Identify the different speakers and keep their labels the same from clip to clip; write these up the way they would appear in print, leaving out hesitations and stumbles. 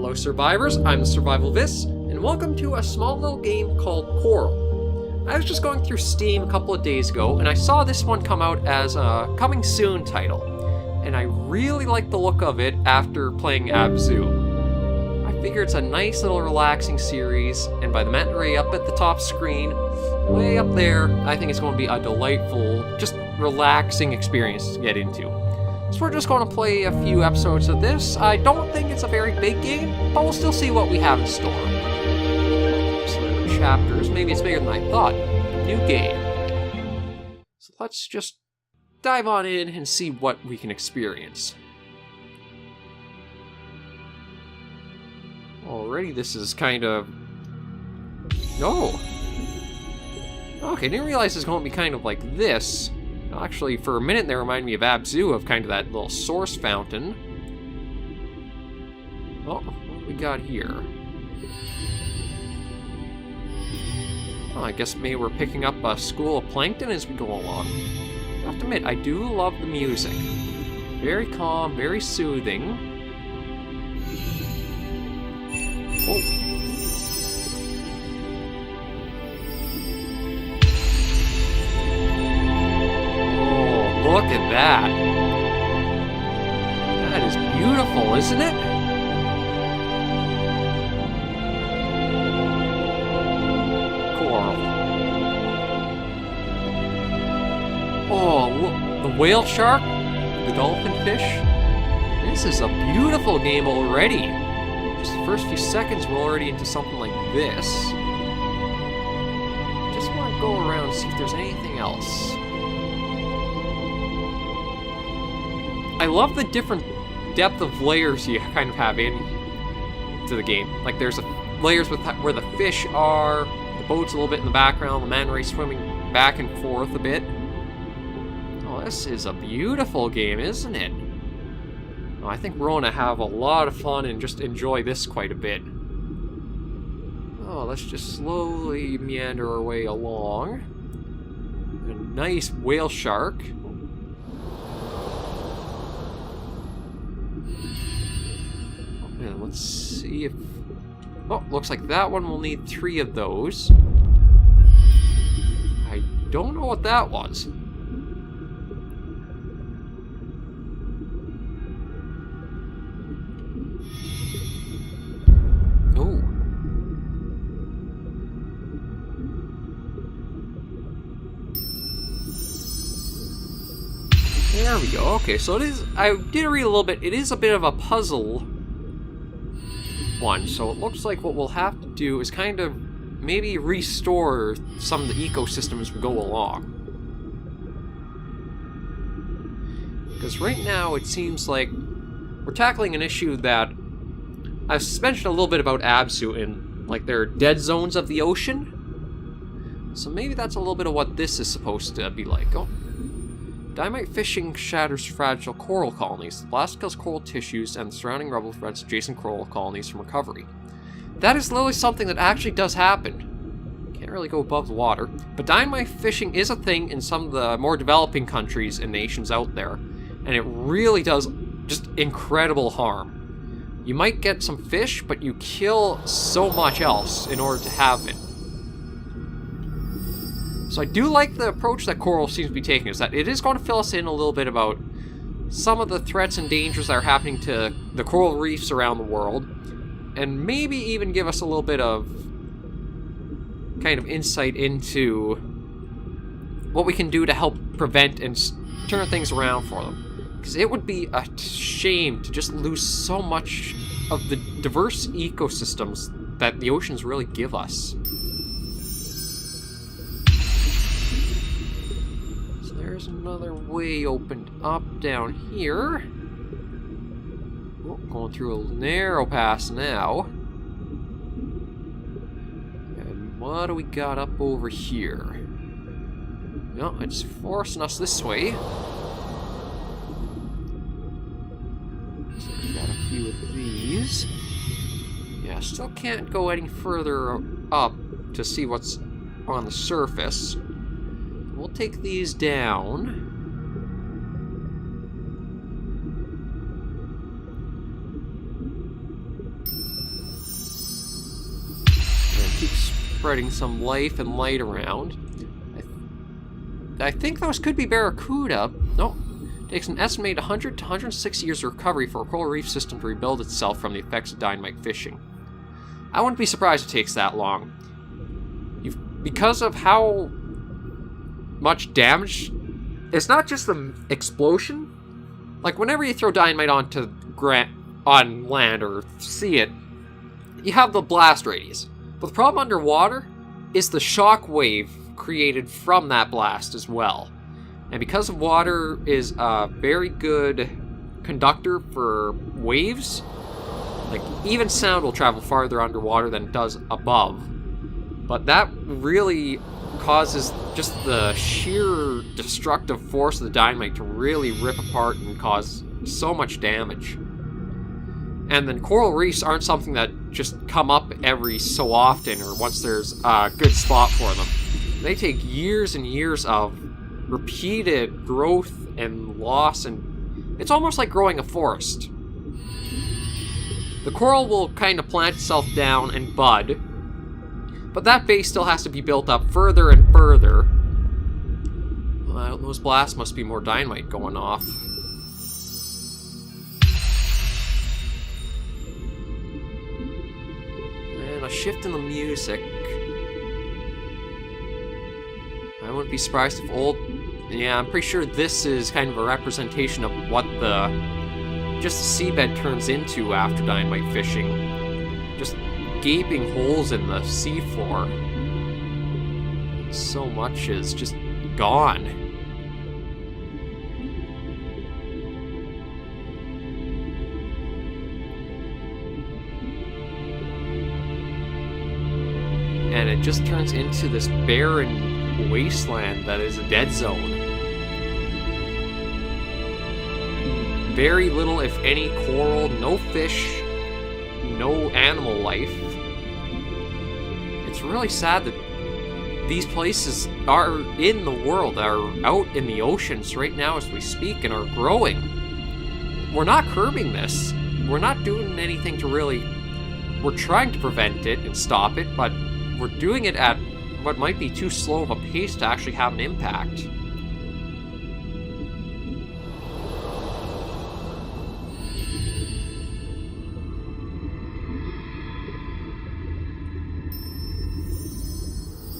Speaker 1: Hello survivors, I'm SurvivalVis, and welcome to a small little game called Koral. I was just going through Steam a couple of days ago, and I saw this one come out as a coming soon title, and I really like the look of it after playing ABZU. I figure it's a nice little relaxing series, and by the manta ray up at the top screen, way up there, I think it's going to be a delightful, just relaxing experience to get into. So we're just going to play a few episodes of this. I don't think it's a very big game, but we'll still see what we have in store. So chapters, maybe it's bigger than I thought. New game. So let's just dive on in and see what we can experience. Already this is kind of... No! Okay, didn't realize it's going to be kind of like this. Actually, for a minute, they remind me of ABZU, of kind of that little source fountain. Oh, what do we got here? Oh, I guess maybe we're picking up a school of plankton as we go along. I have to admit, I do love the music. Very calm, very soothing. Oh. Look at that. That is beautiful, isn't it? Coral. Oh, look, the whale shark, the dolphin fish. This is a beautiful game already. Just the first few seconds, we're already into something like this. Just want to go around and see if there's anything else. I love the different depth of layers you kind of have into the game. Like there's layers with where the fish are, the boat's a little bit in the background, the manta ray swimming back and forth a bit. Oh, this is a beautiful game, isn't it? Oh, I think we're going to have a lot of fun and just enjoy this quite a bit. Oh, let's just slowly meander our way along. A nice whale shark. And let's see if... Oh, looks like that one will need 3 of those. I don't know what that was. Oh. There we go. Okay, so it is... I did read a little bit. It is a bit of a puzzle one, so it looks like what we'll have to do is kind of maybe restore some of the ecosystem as we go along. Because right now it seems like we're tackling an issue that I've mentioned a little bit about ABZU in like their dead zones of the ocean. So maybe that's a little bit of what this is supposed to be like. Oh. Dynamite fishing shatters fragile coral colonies. The blast kills coral tissues, and the surrounding rubble prevents adjacent coral colonies from recovery. That is literally something that actually does happen. Can't really go above the water. But dynamite fishing is a thing in some of the more developing countries and nations out there. And it really does just incredible harm. You might get some fish, but you kill so much else in order to have it. So I do like the approach that Koral seems to be taking, is that it is going to fill us in a little bit about some of the threats and dangers that are happening to the coral reefs around the world, and maybe even give us a little bit of kind of insight into what we can do to help prevent and turn things around for them. Because it would be a shame to just lose so much of the diverse ecosystems that the oceans really give us. There's another way opened up down here. Oh, going through a narrow pass now. And what do we got up over here? No, it's forcing us this way. So we got a few of these. Yeah, still can't go any further up to see what's on the surface. We'll take these down. spreading some life and light around. I think those could be barracuda. No. It takes an estimated 100 to 160 years of recovery for a coral reef system to rebuild itself from the effects of dynamite fishing. I wouldn't be surprised if it takes that long. Because of how much damage... It's not just the explosion. Like, whenever you throw dynamite on land or see it, you have the blast radius. But the problem underwater is the shock wave created from that blast as well. And because water is a very good conductor for waves, like, even sound will travel farther underwater than it does above. But that really causes just the sheer destructive force of the dynamite to really rip apart and cause so much damage. And then coral reefs aren't something that just come up every so often or once there's a good spot for them. They take years and years of repeated growth and loss, and it's almost like growing a forest. The coral will kind of plant itself down and bud, but that base still has to be built up further and further. Well, those blasts must be more dynamite going off. And a shift in the music. I wouldn't be surprised if Yeah, I'm pretty sure this is kind of a representation of what just the seabed turns into after dynamite fishing. Just gaping holes in the seafloor. So much is just gone. And it just turns into this barren wasteland that is a dead zone. Very little, if any, coral, no fish, no animal life. It's really sad that these places are in the world, are out in the oceans right now as we speak, and are growing. We're not curbing this. We're not doing anything to really... We're trying to prevent it and stop it, but we're doing it at what might be too slow of a pace to actually have an impact.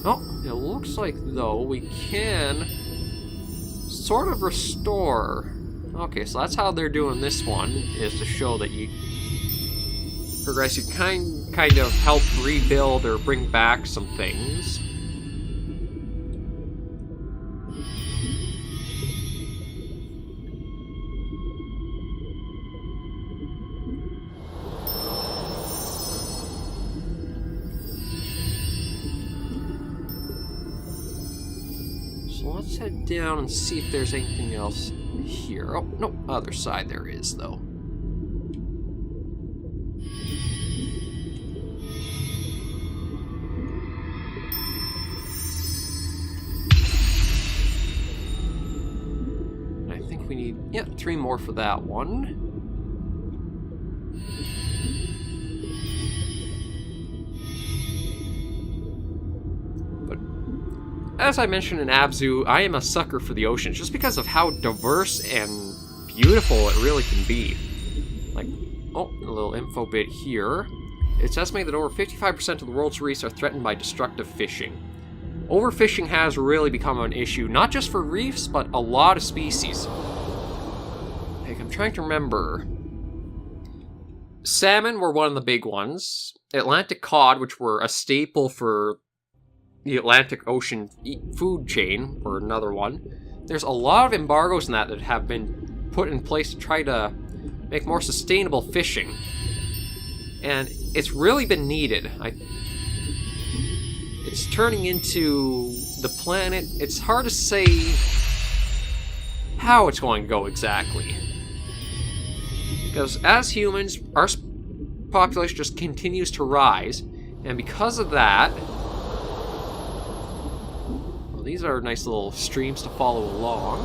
Speaker 1: Oh, it looks like, though, we can sort of restore. Okay, so that's how they're doing this one, is to show that you progress. You kind of help rebuild or bring back some things. So let's head down and see if there's anything else here. Oh, no, other side there is, though. I think we need, yeah, 3 more for that one. As I mentioned in ABZU, I am a sucker for the ocean, just because of how diverse and beautiful it really can be. Like, oh, a little info bit here. It's estimated that over 55% of the world's reefs are threatened by destructive fishing. Overfishing has really become an issue, not just for reefs, but a lot of species. Like, I'm trying to remember. Salmon were one of the big ones. Atlantic cod, which were a staple for the Atlantic Ocean food chain, or another one. There's a lot of embargoes in that have been put in place to try to make more sustainable fishing. And it's really been needed. It's turning into the planet. It's hard to say how it's going to go exactly. Because as humans, our population just continues to rise. And because of that, these are nice little streams to follow along.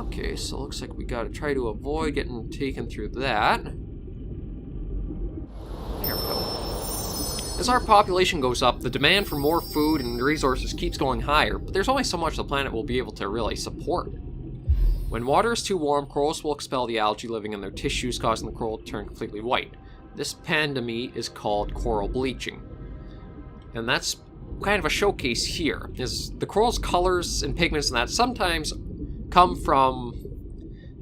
Speaker 1: Okay, so looks like we gotta try to avoid getting taken through that. As our population goes up, the demand for more food and resources keeps going higher, but there's only so much the planet will be able to really support. When water is too warm, corals will expel the algae living in their tissues, causing the coral to turn completely white. This pandemy is called coral bleaching. And that's kind of a showcase here, is the coral's colors and pigments and that sometimes come from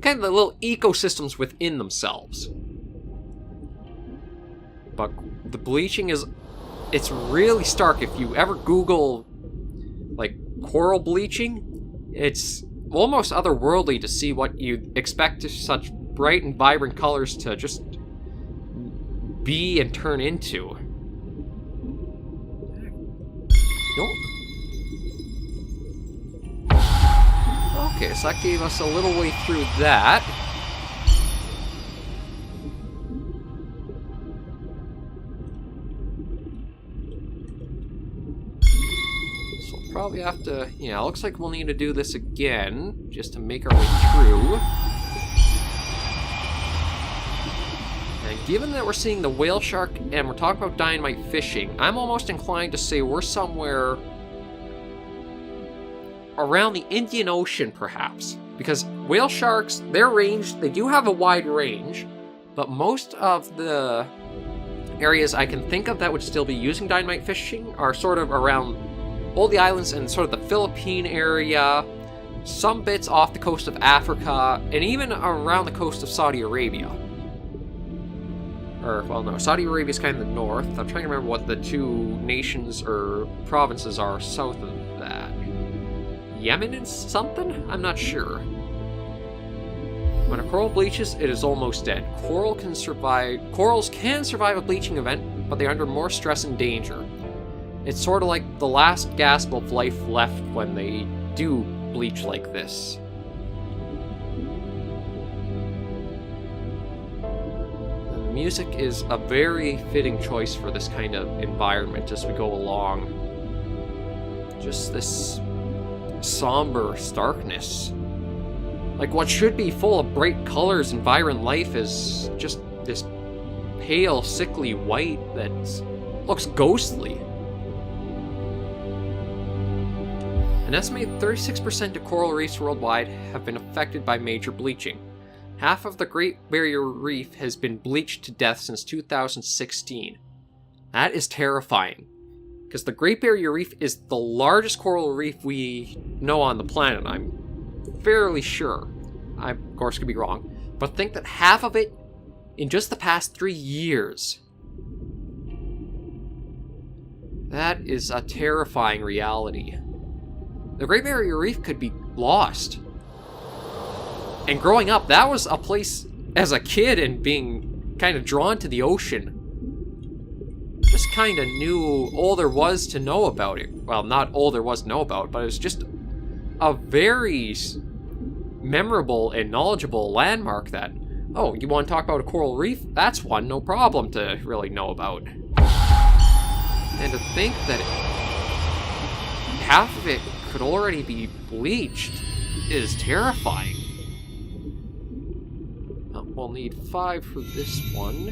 Speaker 1: kind of the little ecosystems within themselves. But the bleaching it's really stark. If you ever Google, like, coral bleaching, it's almost otherworldly to see what you'd expect such bright and vibrant colors to just be and turn into. Nope. Okay, so that gave us a little way through that. So we'll probably have to, yeah, looks like we'll need to do this again, just to make our way through. And given that we're seeing the whale shark and we're talking about dynamite fishing, I'm almost inclined to say we're somewhere around the Indian Ocean, perhaps. Because whale sharks, their range, they do have a wide range, but most of the areas I can think of that would still be using dynamite fishing are sort of around all the islands and sort of the Philippine area, some bits off the coast of Africa, and even around the coast of Saudi Arabia. Or, well, no, Saudi Arabia is kind of the north. I'm trying to remember what the two nations or provinces are south of that. Yemen and something? I'm not sure. When a coral bleaches, it is almost dead. Corals can survive a bleaching event, but they're under more stress and danger. It's sort of like the last gasp of life left when they do bleach like this. The music is a very fitting choice for this kind of environment as we go along. Just this somber starkness. Like, what should be full of bright colors and vibrant life is just this pale, sickly white that looks ghostly. An estimated 36% of coral reefs worldwide have been affected by major bleaching. Half of the Great Barrier Reef has been bleached to death since 2016. That is terrifying, because the Great Barrier Reef is the largest coral reef we know on the planet, I'm fairly sure. I, of course, could be wrong. But think that half of it in just the past 3 years. That is a terrifying reality. The Great Barrier Reef could be lost. And growing up, that was a place, as a kid and being kind of drawn to the ocean, just kind of knew all there was to know about it. Well, not all there was to know about, but it was just a very memorable and knowledgeable landmark that, oh, you want to talk about a coral reef? That's one, no problem to really know about. And to think that half of it could already be bleached is terrifying. We'll need 5 for this one.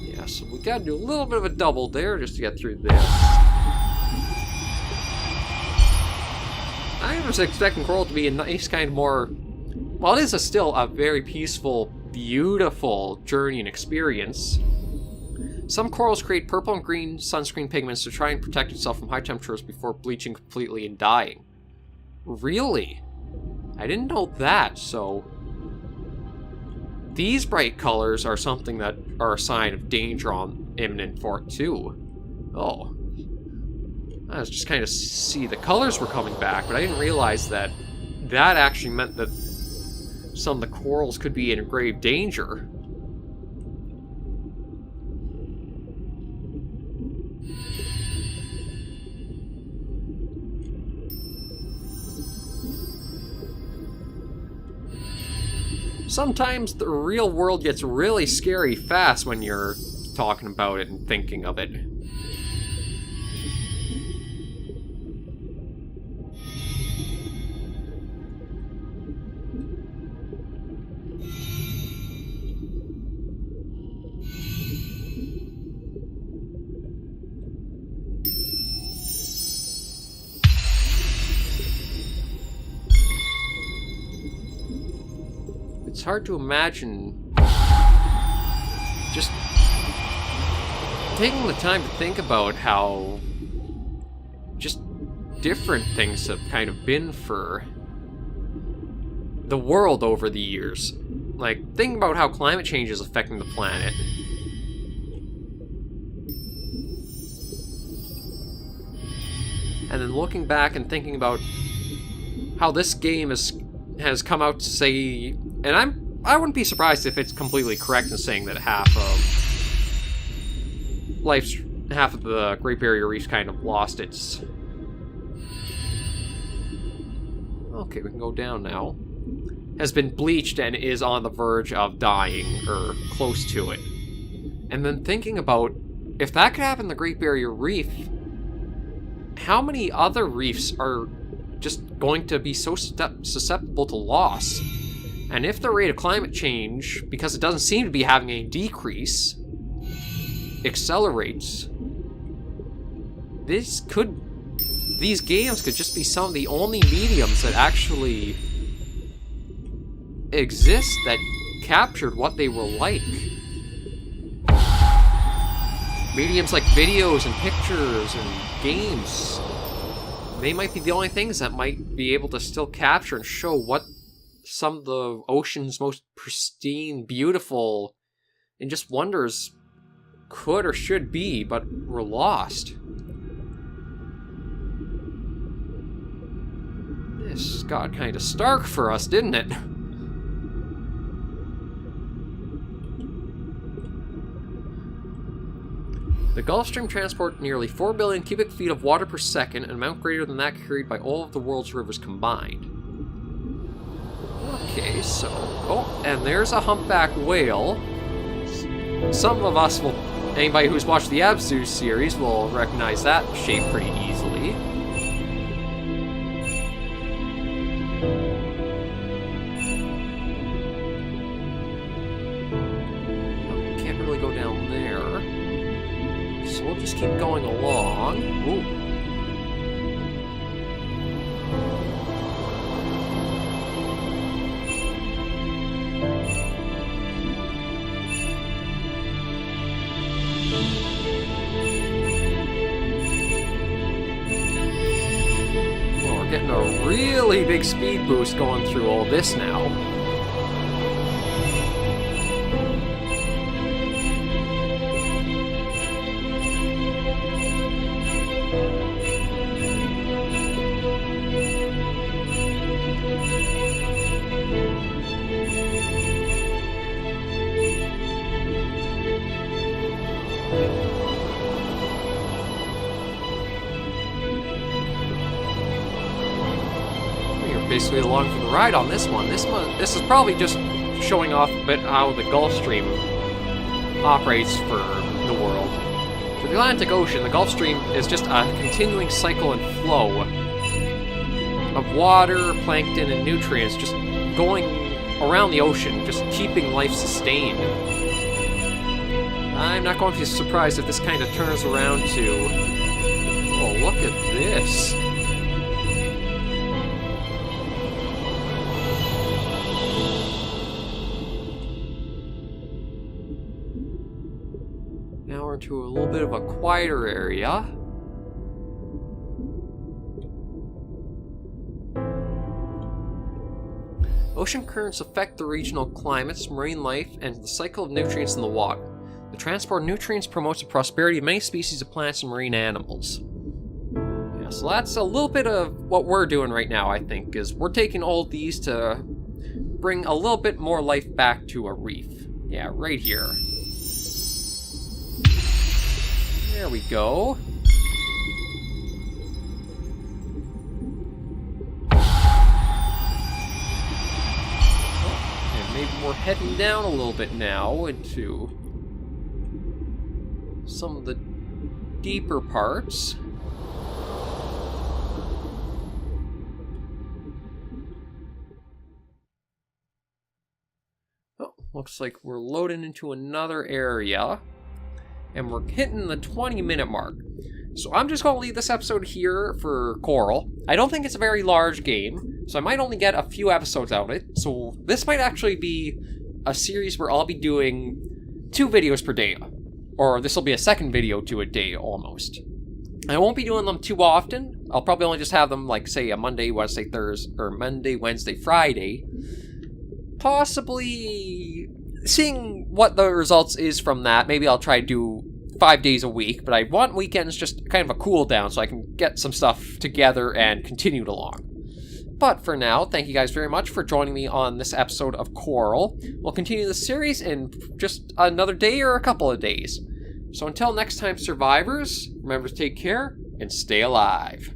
Speaker 1: Yeah, so we gotta do a little bit of a double there just to get through this. I was expecting Coral to be a nice kind of more... Well, it is still a very peaceful, beautiful journey and experience. Some corals create purple and green sunscreen pigments to try and protect itself from high temperatures before bleaching completely and dying. Really? I didn't know that, so... These bright colors are something that are a sign of danger imminent for it, too. Oh. I was just kind of see the colors were coming back, but I didn't realize that that actually meant that some of the corals could be in grave danger. Sometimes the real world gets really scary fast when you're talking about it and thinking of it. hard to imagine just taking the time to think about how just different things have kind of been for the world over the years. Like, thinking about how climate change is affecting the planet. And then looking back and thinking about how this game has come out to say, and I wouldn't be surprised if it's completely correct in saying that half of the Great Barrier Reef kind of lost its... Okay, we can go down now. Has been bleached and is on the verge of dying, or close to it. And then thinking about, if that could happen in the Great Barrier Reef, how many other reefs are just going to be so susceptible to loss? And if the rate of climate change, because it doesn't seem to be having a decrease, accelerates, these games could just be some of the only mediums that actually exist that captured what they were like. Mediums like videos and pictures and games, they might be the only things that might be able to still capture and show what some of the ocean's most pristine, beautiful, and just wonders could or should be, but were lost. This got kind of stark for us, didn't it? The Gulf Stream transports nearly 4 billion cubic feet of water per second, an amount greater than that carried by all of the world's rivers combined. Okay, so... Oh, and there's a humpback whale. Some of us will... Anybody who's watched the ABZU series will recognize that shape pretty easily. Oh, can't really go down there. So we'll just keep going along. Ooh. Well, we're getting a really big speed boost going through all this now. Basically along for the ride on this one. This is probably just showing off a bit how the Gulf Stream operates for the world. For the Atlantic Ocean, the Gulf Stream is just a continuing cycle and flow of water, plankton, and nutrients just going around the ocean, just keeping life sustained. I'm not going to be surprised if this kind of turns around to... Oh, look at this. Now we're into a little bit of a quieter area. Ocean currents affect the regional climates, marine life, and the cycle of nutrients in the water. The transport of nutrients promotes the prosperity of many species of plants and marine animals. Yeah, so that's a little bit of what we're doing right now, I think, is we're taking all of these to bring a little bit more life back to a reef. Yeah, right here. There we go. And maybe we're heading down a little bit now into some of the deeper parts. Oh, looks like we're loading into another area. And we're hitting the 20-minute mark. So I'm just going to leave this episode here for Koral. I don't think it's a very large game, so I might only get a few episodes out of it. So this might actually be a series where I'll be doing 2 videos per day. Or this will be a second video to a day, almost. I won't be doing them too often. I'll probably only just have them, like, say, a Monday, Wednesday, Thursday, or Monday, Wednesday, Friday. Possibly seeing what the results is from that. Maybe I'll try to do 5 days a week, but I want weekends just kind of a cool down so I can get some stuff together and continue it along. But for now, thank you guys very much for joining me on this episode of Koral. We'll continue the series in just another day or a couple of days. So until next time, survivors, remember to take care and stay alive.